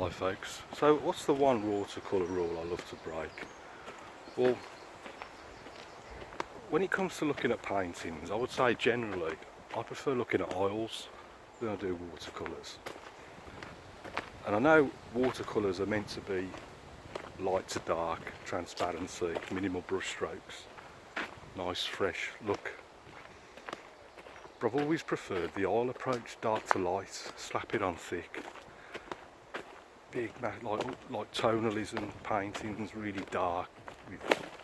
Hi folks, so what's the one watercolour rule I love to break? Well, when it comes to looking at paintings, I would say generally I prefer looking at oils than I do watercolours. And I know watercolours are meant to be light to dark, transparency, minimal brush strokes, nice fresh look. But I've always preferred the oil approach, dark to light, slap it on thick. Big, like tonalism paintings, really dark with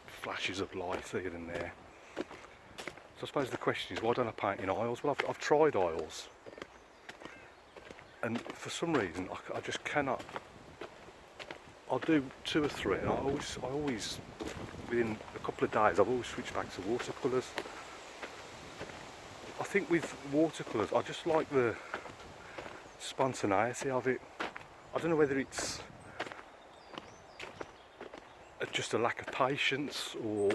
flashes of light here and there. So I suppose the question is, why don't I paint in oils? Well, I've tried oils, and for some reason I just cannot. I'll do 2 or 3, and I always within a couple of days I've always switched back to watercolours. I think with watercolours I just like the spontaneity of it. I don't know whether it's just a lack of patience or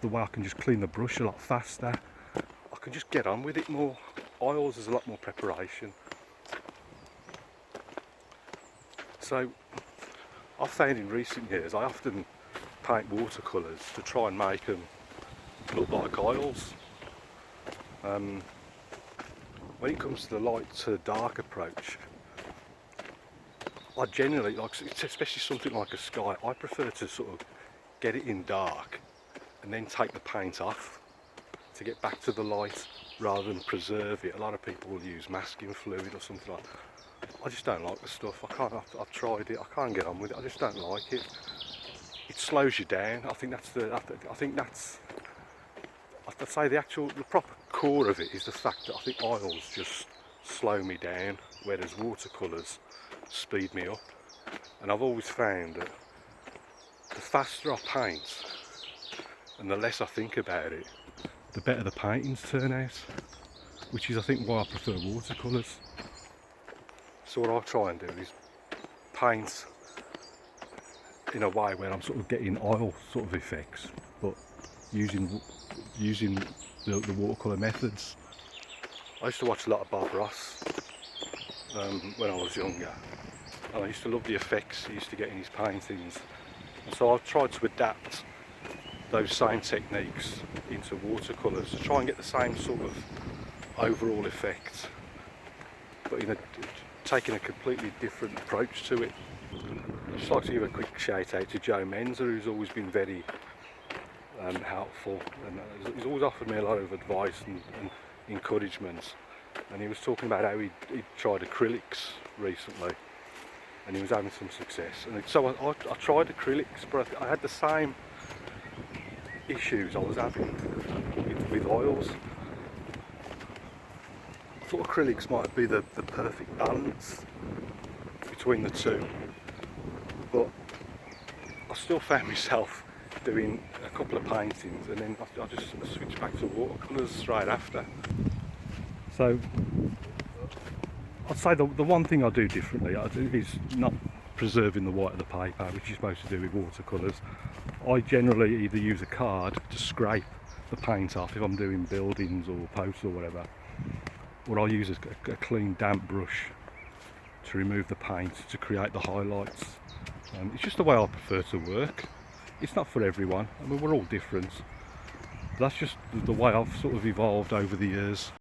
the way I can just clean the brush a lot faster. I can just get on with it more. Oils is a lot more preparation. So I've found in recent years I often paint watercolours to try and make them look like oils. When it comes to the light to dark approach, I generally, especially something like a sky, I prefer to sort of get it in dark and then take the paint off to get back to the light rather than preserve it. A lot of people will use masking fluid or something like that. I just don't like the stuff. I've tried it, I can't get on with it, I just don't like it. It slows you down. I'd say the proper core of it is the fact that I think oils just slow me down, whereas watercolours speed me up. And I've always found that the faster I paint and the less I think about it, the better the paintings turn out, which is I think why I prefer watercolours. So what I try and do is paint in a way where I'm sort of getting oil sort of effects, but using the watercolour methods. I used to watch a lot of Bob Ross when I was younger, and I used to love the effects he used to get in his paintings, and so I've tried to adapt those same techniques into watercolours to try and get the same sort of overall effect, but taking a completely different approach to it. I'd just like to give a quick shout out to Joe Menzer, who's always been very helpful, and he's always offered me a lot of advice and encouragement. And he was talking about how he tried acrylics recently and he was having some success, and so I tried acrylics, but I had the same issues I was having with oils. I thought acrylics might be the perfect balance between the two, but I still found myself doing a couple of paintings and then I just switched back to watercolours straight after. So I'd say the one thing I do differently is not preserving the white of the paper, which you're supposed to do with watercolours. I generally either use a card to scrape the paint off if I'm doing buildings or posts or whatever, or I'll use a clean damp brush to remove the paint to create the highlights. It's just the way I prefer to work. It's not for everyone, I mean we're all different, but that's just the way I've sort of evolved over the years.